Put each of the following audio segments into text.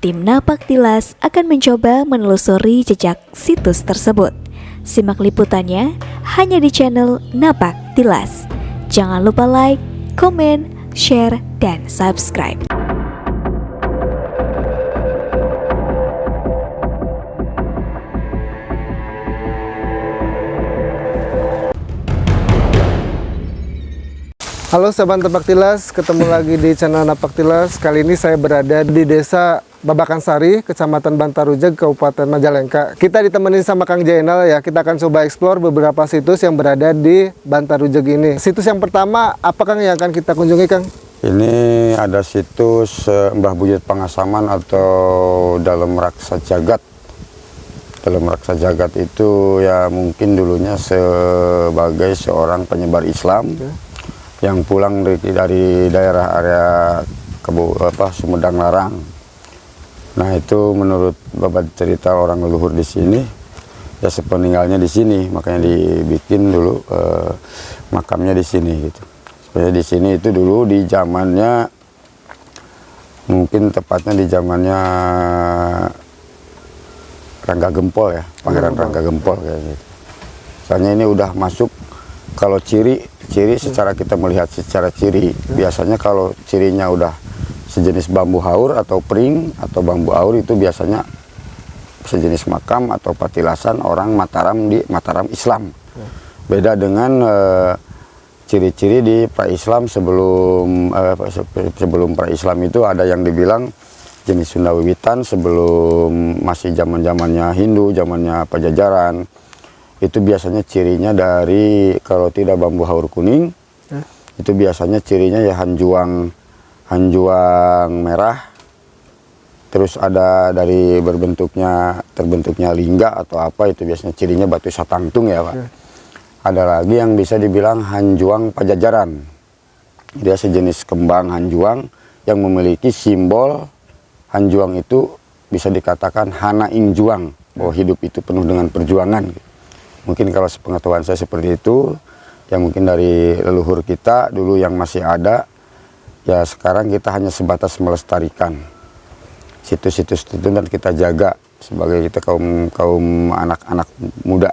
Tim Napaktilas akan mencoba menelusuri jejak situs tersebut. Simak liputannya hanya di channel Napaktilas. Jangan lupa like, komen, share, dan subscribe. Halo sahabat Napaktilas, ketemu lagi di channel Napaktilas. Kali ini saya berada di desa Babakan Sari, Kecamatan Bantarujeg, Kabupaten Majalengka. Kita ditemenin sama Kang Jainal ya, kita akan coba explore beberapa situs yang berada di Bantarujeg ini. Situs yang pertama, apa Kang yang akan kita kunjungi Kang? Ini ada situs Mbah Buyut Pangasaman atau Dalem Raksa Jagat. Dalem Raksa Jagat itu ya mungkin dulunya sebagai seorang penyebar Islam. Yang pulang dari daerah area Sumedang Larang. Nah itu menurut babat cerita orang leluhur di sini, ya sepeninggalnya di sini, makanya dibikin dulu makamnya di sini gitu. Supaya di sini itu dulu di zamannya, mungkin tepatnya di zamannya Rangga Gempol ya, Pangeran Rangga Gempol kayak gitu. Soalnya ini udah masuk. Kalau ciri secara kita melihat secara ciri, biasanya kalau cirinya udah sejenis bambu haur atau pring atau bambu haur itu biasanya sejenis makam atau patilasan orang Mataram di Mataram Islam. Beda dengan ciri-ciri di pra-Islam sebelum pra-Islam itu ada yang dibilang jenis Sunda Wiwitan sebelum masih zamannya Hindu, zamannya Pajajaran. Itu biasanya cirinya dari kalau tidak bambu haur kuning, itu biasanya cirinya ya hanjuang merah, terus ada dari terbentuknya lingga atau apa, itu biasanya cirinya batu satangtung ya Pak. Ada lagi yang bisa dibilang hanjuang Pajajaran, dia sejenis kembang hanjuang yang memiliki simbol hanjuang itu bisa dikatakan hana ing juang, bahwa hidup itu penuh dengan perjuangan. Mungkin kalau sepengetahuan saya seperti itu, yang mungkin dari leluhur kita dulu yang masih ada, ya sekarang kita hanya sebatas melestarikan situs-situs itu dan kita jaga sebagai kita kaum anak-anak muda.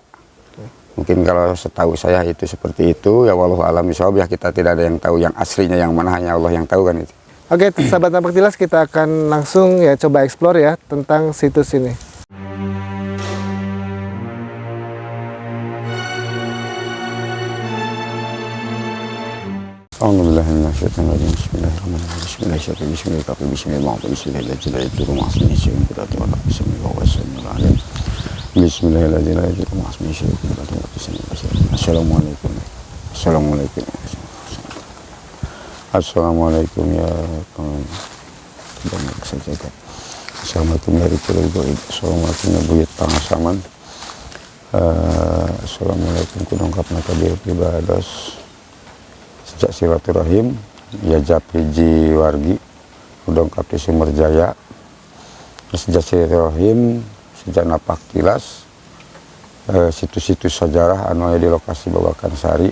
Mungkin kalau setahu saya itu seperti itu, ya wallahu alam bishawab, ya kita tidak ada yang tahu yang aslinya yang mana, hanya Allah yang tahu kan itu. Oke, sahabat Napaktilas, kita akan langsung ya coba explore ya tentang situs ini. Bismillahirrahmanirrahim. Bismillahirrahmanirrahim. Assalamualaikum. Assalamualaikum ya kawan. Assalamualaikum dari Assalamualaikum ya Buyut Pangasaman. Assalamualaikum kudongkapna kabir pribados. Sejak silaturahim ya japiji wargi udang kapti Sumberjaya, sejak silaturahim sejak Napaktilas, situs-situs sejarah anu aya di lokasi Babakan Sari,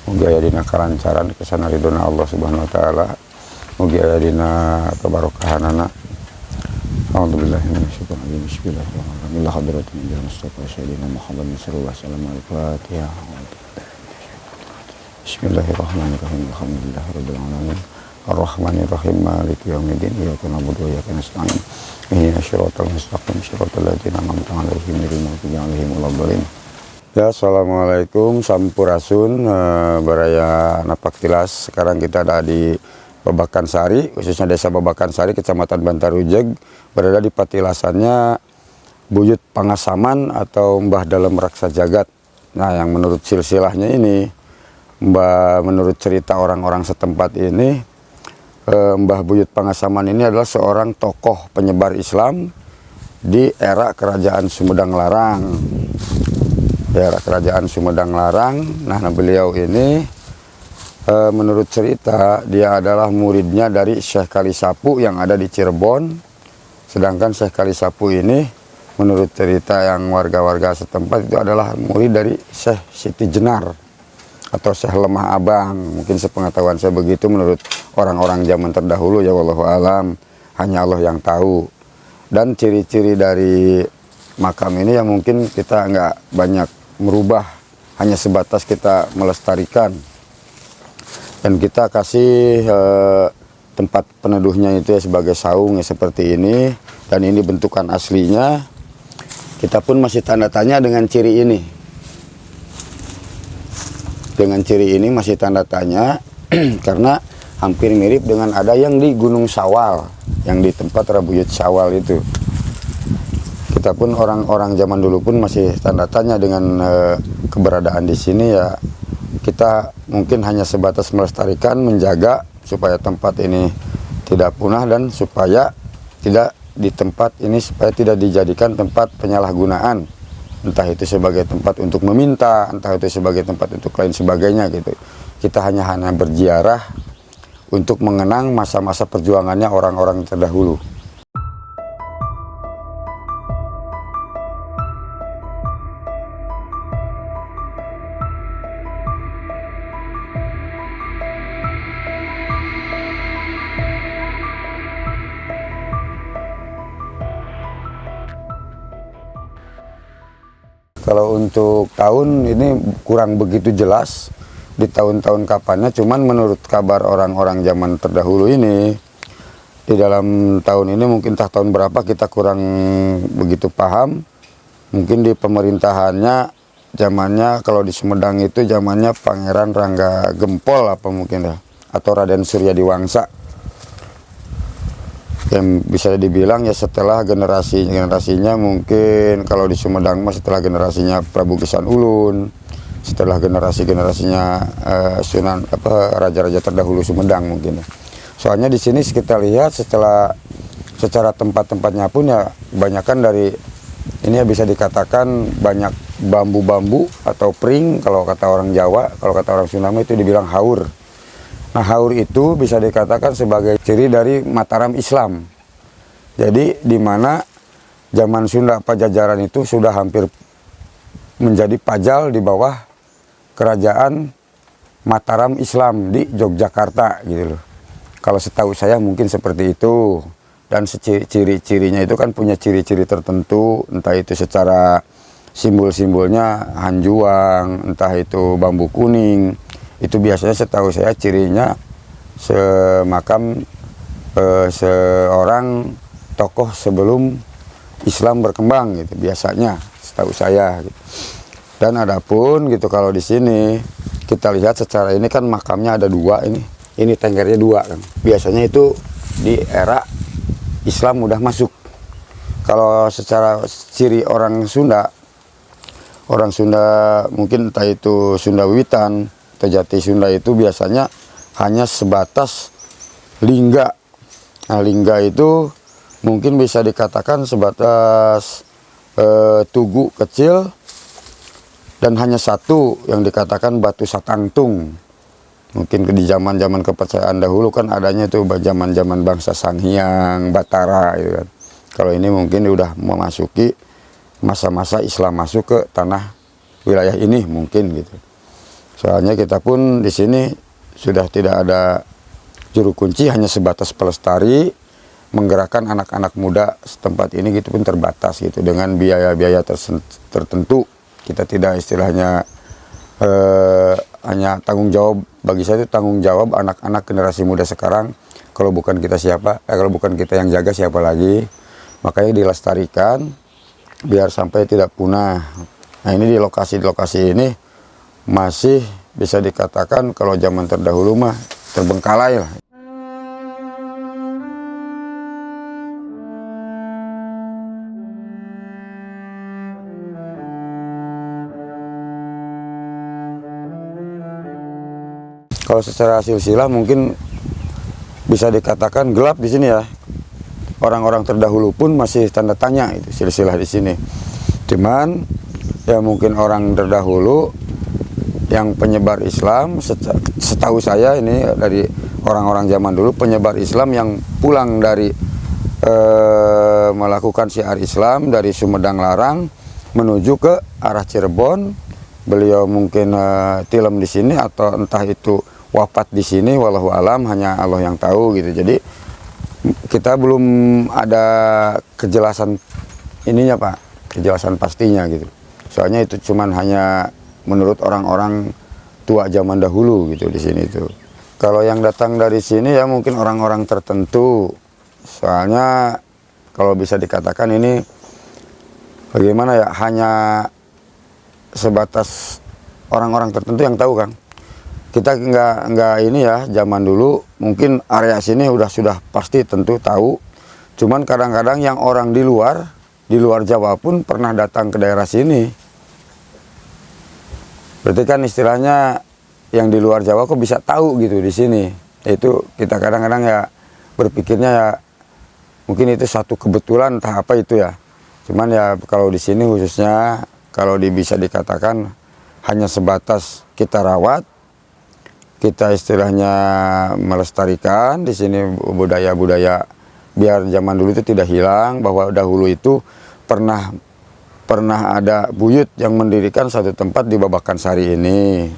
mugi aya dina kalancaran kesana ridona Allah Subhanahu wa taala, mugi aya dina kabarokahanana. Alhamdulillah bismillahirrahmanirrahim. La hadratin bil mustafa sayyidina Muhammadin sallallahu alaihi wasallam. Bismillahirrahmanirrahim. Alhamdulillahirabbil alamin. Arrahmanirrahim. Maliki yaumiddin. Iyyaka na'budu wa iyyaka nasta'in. Ihdinas siratal mustaqim. Siratal ladzina an'amta 'alaihim ghairil maghdubi 'alaihim waladdallin. Ya, assalamualaikum sampurasun baraya Napaktilas. Sekarang kita ada di Babakan Sari, khususnya desa Babakan Sari, Kecamatan Bantarujeg, berada di patilasannya Buyut Pangasaman atau Mbah Dalem Raksa Jagat. Nah, yang menurut silsilahnya ini, menurut cerita orang-orang setempat ini, Mbah Buyut Pangasaman ini adalah seorang tokoh penyebar Islam di era Kerajaan Sumedang Larang. Di era Kerajaan Sumedang Larang, nah beliau ini menurut cerita dia adalah muridnya dari Syekh Kalisapu yang ada di Cirebon. Sedangkan Syekh Kalisapu ini menurut cerita yang warga-warga setempat itu adalah murid dari Syekh Siti Jenar atau Syekh Lemah Abang. Mungkin sepengetahuan saya begitu menurut orang-orang zaman terdahulu, ya wallahu alam, hanya Allah yang tahu. Dan ciri-ciri dari makam ini yang mungkin kita nggak banyak merubah, hanya sebatas kita melestarikan. Dan kita kasih tempat peneduhnya itu ya sebagai saung ya seperti ini. Dan ini bentukan aslinya. Kita pun masih tanda tanya dengan ciri ini. Dengan ciri ini masih tanda tanya karena hampir mirip dengan ada yang di Gunung Sawal, yang di tempat Rabuyut Sawal itu. Kita pun orang-orang zaman dulu pun masih tanda tanya dengan keberadaan di sini ya. Kita mungkin hanya sebatas melestarikan, menjaga supaya tempat ini tidak punah dan supaya tidak di tempat ini supaya tidak dijadikan tempat penyalahgunaan, entah itu sebagai tempat untuk meminta, entah itu sebagai tempat untuk lain sebagainya gitu. Kita hanya berziarah untuk mengenang masa-masa perjuangannya orang-orang terdahulu. Kalau untuk tahun ini kurang begitu jelas di tahun-tahun kapannya, cuman menurut kabar orang-orang zaman terdahulu ini, di dalam tahun ini mungkin entah tahun berapa kita kurang begitu paham. Mungkin di pemerintahannya zamannya kalau di Sumedang itu zamannya Pangeran Rangga Gempol apa mungkin ya, atau Raden Surya Diwangsa. Yang bisa dibilang ya setelah generasinya mungkin kalau di Sumedang mas setelah generasinya Prabu Gesan Ulun, setelah generasinya Sunan raja-raja terdahulu Sumedang mungkin ya. Soalnya di sini kita lihat secara tempat-tempatnya pun ya kebanyakan dari ini ya bisa dikatakan banyak bambu-bambu atau pring kalau kata orang Jawa, kalau kata orang Sunda itu dibilang haur. Nah, haur itu bisa dikatakan sebagai ciri dari Mataram Islam. Jadi di mana zaman Sunda Pajajaran itu sudah hampir menjadi pajal di bawah kerajaan Mataram Islam di Yogyakarta gitu loh. Kalau setahu saya mungkin seperti itu. Dan ciri-cirinya itu kan punya ciri-ciri tertentu, entah itu secara simbol-simbolnya hanjuang, entah itu bambu kuning. Itu biasanya setahu saya cirinya semakam seorang tokoh sebelum Islam berkembang gitu biasanya setahu saya gitu. Dan adapun gitu kalau di sini kita lihat secara ini kan makamnya ada dua ini tenggernya dua kan. Biasanya itu di era Islam udah masuk. Kalau secara ciri orang Sunda mungkin entah itu Sunda Wiwitan atau Jati Sunda itu biasanya hanya sebatas lingga. Nah, lingga itu mungkin bisa dikatakan sebatas tugu kecil dan hanya satu yang dikatakan batu satangtung. Mungkin di zaman-zaman kepercayaan dahulu kan adanya itu zaman-zaman bangsa Sanghyang, Batara gitu kan. Kalau ini mungkin udah memasuki masa-masa Islam masuk ke tanah wilayah ini mungkin gitu. Soalnya kita pun di sini sudah tidak ada juru kunci, hanya sebatas pelestari, menggerakkan anak-anak muda setempat ini gitu pun terbatas gitu dengan biaya-biaya tertentu. Kita tidak istilahnya hanya tanggung jawab, bagi saya itu tanggung jawab anak-anak generasi muda sekarang. Kalau bukan kita siapa? Kalau bukan kita yang jaga siapa lagi? Makanya dilestarikan biar sampai tidak punah. Nah ini di lokasi ini masih bisa dikatakan kalau zaman terdahulu mah terbengkalai lah. Kalau secara silsilah mungkin bisa dikatakan gelap di sini ya. Orang-orang terdahulu pun masih tanda tanya itu silsilah di sini. Cuman ya mungkin orang terdahulu yang penyebar Islam, setahu saya ini dari orang-orang zaman dulu penyebar Islam yang pulang dari melakukan syiar Islam dari Sumedang Larang menuju ke arah Cirebon. Beliau mungkin tilem di sini atau entah itu wafat di sini, wallahu alam, hanya Allah yang tahu gitu. Jadi kita belum ada kejelasan ininya Pak, kejelasan pastinya gitu. Soalnya itu cuman hanya menurut orang-orang tua zaman dahulu gitu di sini itu. Kalau yang datang dari sini ya mungkin orang-orang tertentu. Soalnya kalau bisa dikatakan ini bagaimana ya, hanya sebatas orang-orang tertentu yang tahu Kang. Kita nggak ini ya, zaman dulu mungkin area sini sudah pasti tentu tahu. Cuman kadang-kadang yang orang di luar Jawa pun pernah datang ke daerah sini. Berarti kan istilahnya yang di luar Jawa kok bisa tahu gitu di sini. Itu kita kadang-kadang ya berpikirnya ya mungkin itu satu kebetulan entah apa itu ya. Cuman ya kalau di sini khususnya kalau bisa dikatakan hanya sebatas kita rawat, kita istilahnya melestarikan di sini budaya-budaya biar zaman dulu itu tidak hilang, bahwa dahulu itu pernah ada buyut yang mendirikan satu tempat di Babakan Sari ini.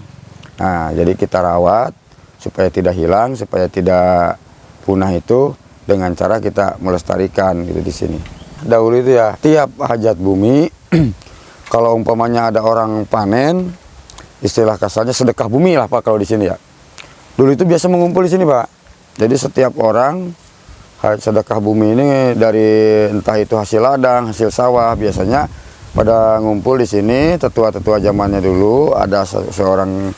Nah, jadi kita rawat supaya tidak hilang, supaya tidak punah itu dengan cara kita melestarikan gitu di sini. Dahulu itu ya tiap hajat bumi kalau umpamanya ada orang panen, istilah kasarnya sedekah bumi lah Pak kalau di sini ya. Dulu itu biasa mengumpul di sini Pak. Jadi setiap orang sedekah bumi ini dari entah itu hasil ladang, hasil sawah, biasanya pada ngumpul di sini. Tetua-tetua zamannya dulu ada seorang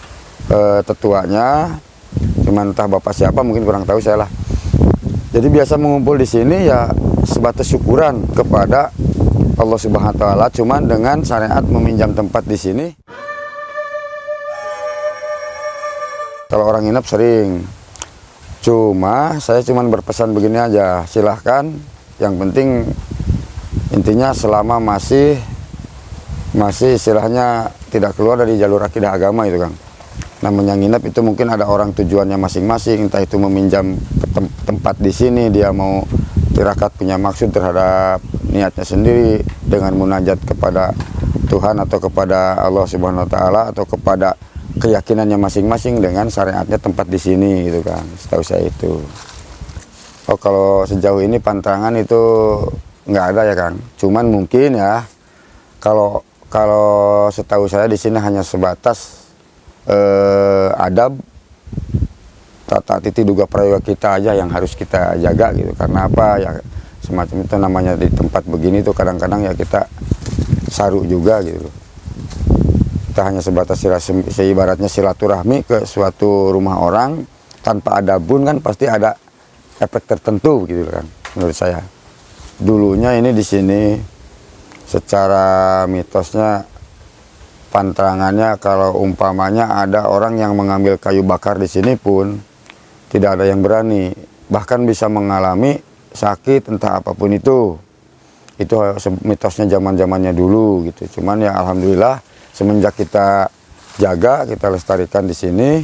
tetuanya, cuman entah bapak siapa mungkin kurang tahu saya lah. Jadi biasa mengumpul di sini ya sebatas syukuran kepada Allah Subhanahu wa taala, cuman dengan syariat meminjam tempat di sini. Kalau orang nginep sering. Cuma saya cuman berpesan begini aja, silahkan, yang penting intinya selama masih istilahnya tidak keluar dari jalur akidah agama itu Kang. Namanya nginep itu mungkin ada orang tujuannya masing-masing, entah itu meminjam tempat di sini, dia mau tirakat punya maksud terhadap niatnya sendiri dengan munajat kepada Tuhan atau kepada Allah Subhanahu wa taala atau kepada keyakinannya masing-masing dengan syariatnya tempat di sini gitu kan, setahu saya itu. Oh kalau sejauh ini pantangan itu nggak ada ya Kang, cuman mungkin ya kalau setahu saya di sini hanya sebatas adab tata titi duga prayoga kita aja yang harus kita jaga gitu. Karena apa ya, semacam itu namanya di tempat begini tuh kadang-kadang ya kita saru juga gitu. Kita hanya sebatas seibaratnya silaturahmi ke suatu rumah orang tanpa ada bun kan pasti ada efek tertentu gitu kan menurut saya. Dulunya ini di sini secara mitosnya pantangannya kalau umpamanya ada orang yang mengambil kayu bakar di sini pun tidak ada yang berani, bahkan bisa mengalami sakit entah apapun itu. Itu mitosnya zaman-zamannya dulu gitu. Cuman ya alhamdulillah semenjak kita jaga, kita lestarikan di sini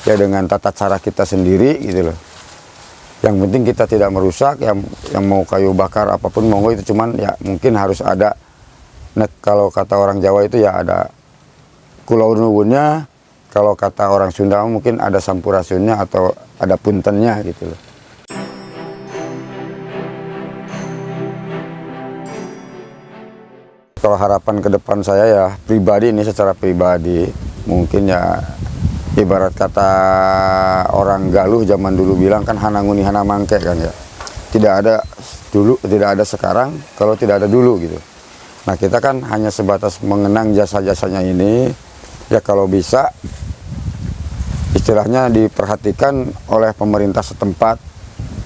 ya dengan tata cara kita sendiri gitu loh. Yang penting kita tidak merusak, yang mau kayu bakar apapun monggo, itu cuman ya mungkin harus ada kalau kata orang Jawa itu ya ada kulau nuwunnya, kalau kata orang Sunda mungkin ada sampurasunnya atau ada puntennya gitu loh. Kalau harapan ke depan saya ya pribadi, ini secara pribadi mungkin ya ibarat kata orang Galuh zaman dulu bilang kan hananguni hana mangke kan ya. Tidak ada dulu, tidak ada sekarang kalau tidak ada dulu gitu. Nah kita kan hanya sebatas mengenang jasa-jasanya ini ya, kalau bisa istilahnya diperhatikan oleh pemerintah setempat,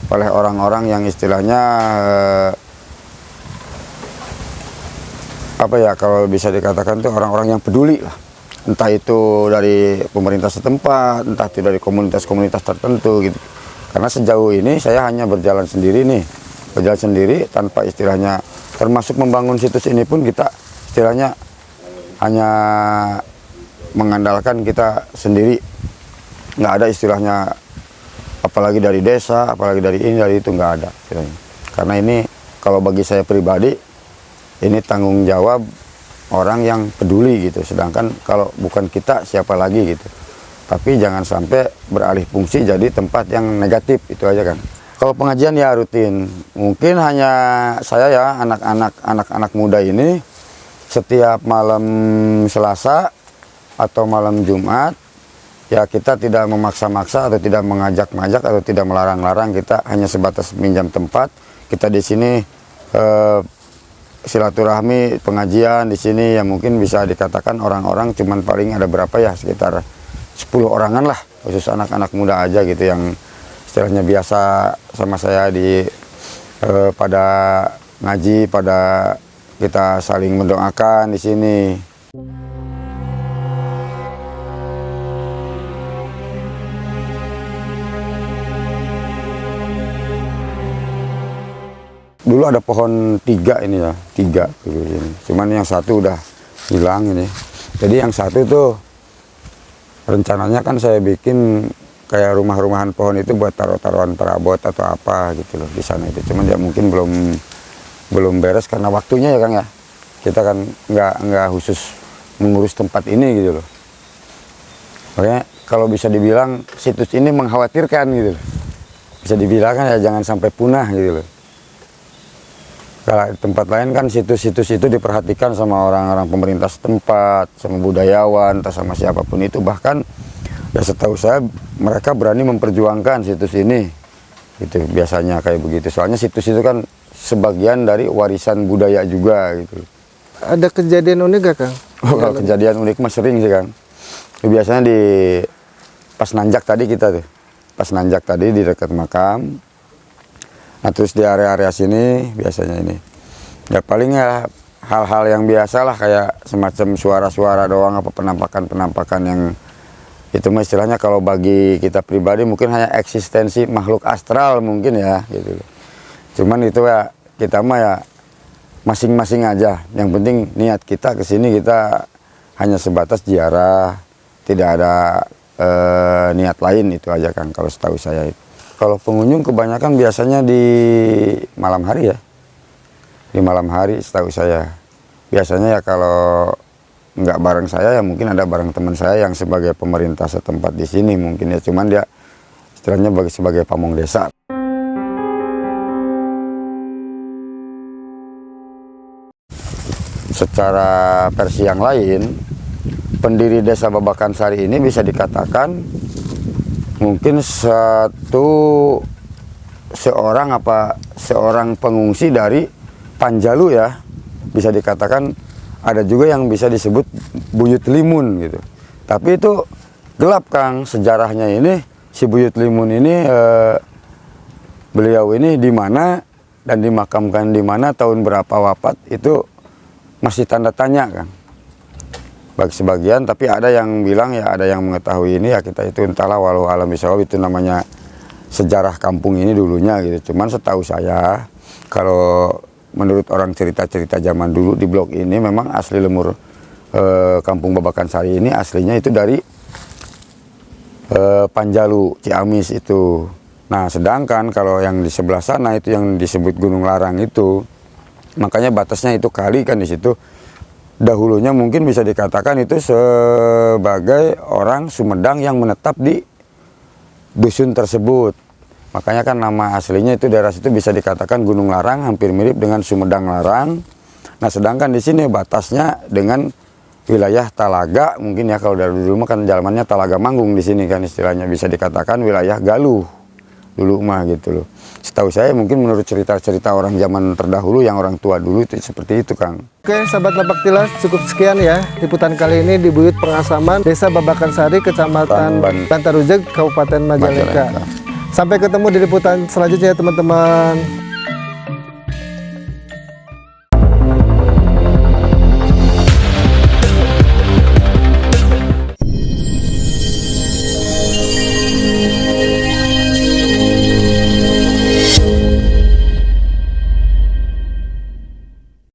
oleh orang-orang yang istilahnya apa ya, kalau bisa dikatakan itu orang-orang yang peduli lah, entah itu dari pemerintah setempat, entah itu dari komunitas-komunitas tertentu gitu. Karena sejauh ini saya hanya berjalan sendiri tanpa istilahnya, termasuk membangun situs ini pun kita istilahnya hanya mengandalkan kita sendiri, nggak ada istilahnya apalagi dari desa, apalagi dari ini dari itu, nggak ada istilahnya. Karena ini kalau bagi saya pribadi ini tanggung jawab orang yang peduli gitu. Sedangkan kalau bukan kita siapa lagi gitu. Tapi jangan sampai beralih fungsi jadi tempat yang negatif, itu aja kan. Kalau pengajian ya rutin. Mungkin hanya saya ya, anak-anak muda ini setiap malam Selasa atau malam Jumat, ya kita tidak memaksa-maksa atau tidak mengajak-ngajak atau tidak melarang-larang, kita hanya sebatas minjam tempat. Kita di sini silaturahmi pengajian di sini ya, mungkin bisa dikatakan orang-orang cuman paling ada berapa ya, sekitar 10 orangan lah, khusus anak-anak muda aja gitu yang istilahnya biasa sama saya di pada ngaji, pada kita saling mendoakan di sini. Dulu ada pohon 3 ini ya, 3 dulu ini. Cuman yang satu udah hilang ini. Jadi yang satu tuh rencananya kan saya bikin kayak rumah-rumahan pohon itu buat taruh-taruhan perabot atau apa gitu loh di sana itu. Cuman ya mungkin belum beres karena waktunya ya Kang ya. Kita kan nggak khusus mengurus tempat ini gitu loh. Makanya kalau bisa dibilang situs ini mengkhawatirkan gitu loh. Bisa dibilang kan ya jangan sampai punah gitu loh. Kalau di tempat lain kan situs-situs itu diperhatikan sama orang-orang pemerintah setempat, sama budayawan, atau sama siapapun itu. Bahkan ya setahu saya mereka berani memperjuangkan situs ini. Gitu biasanya kayak begitu. Soalnya situs itu kan sebagian dari warisan budaya juga gitu. Ada kejadian unik gak Kang? Oh, kalau kejadian unik mah sering sih Kang. Biasanya di pas nanjak tadi kita tuh. Pas nanjak tadi di dekat makam. Nah terus di area-area sini biasanya ini ya paling ya hal-hal yang biasa lah, kayak semacam suara-suara doang, apa penampakan-penampakan yang itu mah istilahnya kalau bagi kita pribadi mungkin hanya eksistensi makhluk astral mungkin ya gitu. Cuman itu ya kita mah ya masing-masing aja, yang penting niat kita kesini kita hanya sebatas ziarah, tidak ada niat lain, itu aja Kang kalau setahu saya itu. Kalau pengunjung kebanyakan biasanya di malam hari ya. Di malam hari setahu saya. Biasanya ya kalau nggak bareng saya ya mungkin ada bareng teman saya yang sebagai pemerintah setempat di sini mungkin ya. Cuman dia istilahnya sebagai pamong desa. Secara versi yang lain, pendiri desa Babakan Sari ini bisa dikatakan mungkin seorang pengungsi dari Panjalu ya, bisa dikatakan. Ada juga yang bisa disebut Buyut Limun gitu. Tapi itu gelap Kang sejarahnya ini. Si Buyut Limun ini beliau ini di mana dan dimakamkan di mana, tahun berapa wafat itu masih tanda tanya Kang. Bagi sebagian, tapi ada yang bilang ya, ada yang mengetahui ini ya, kita itu entahlah, walau alam bisawab, itu namanya sejarah kampung ini dulunya gitu. Cuman setahu saya kalau menurut orang cerita-cerita zaman dulu di blok ini memang asli lemur kampung Babakan Sari ini aslinya itu dari Panjalu, Ciamis itu. Nah sedangkan kalau yang di sebelah sana itu yang disebut Gunung Larang itu, makanya batasnya itu kali kan di situ. Dahulunya mungkin bisa dikatakan itu sebagai orang Sumedang yang menetap di dusun tersebut. Makanya kan nama aslinya itu daerah situ bisa dikatakan Gunung Larang, hampir mirip dengan Sumedang Larang. Nah sedangkan di sini batasnya dengan wilayah Talaga, mungkin ya kalau dari dulu mah kan jalannya Talaga Manggung, di sini kan istilahnya bisa dikatakan wilayah Galuh dulu mah gitu loh. Setahu saya mungkin menurut cerita-cerita orang zaman terdahulu yang orang tua dulu itu seperti itu Kang. Oke sahabat Napak Tilas, cukup sekian ya liputan kali ini di Buyut Pengasaman, Desa Babakan Sari, Kecamatan Bantarujeg, Kabupaten Majalengka. Sampai ketemu di liputan selanjutnya ya teman-teman.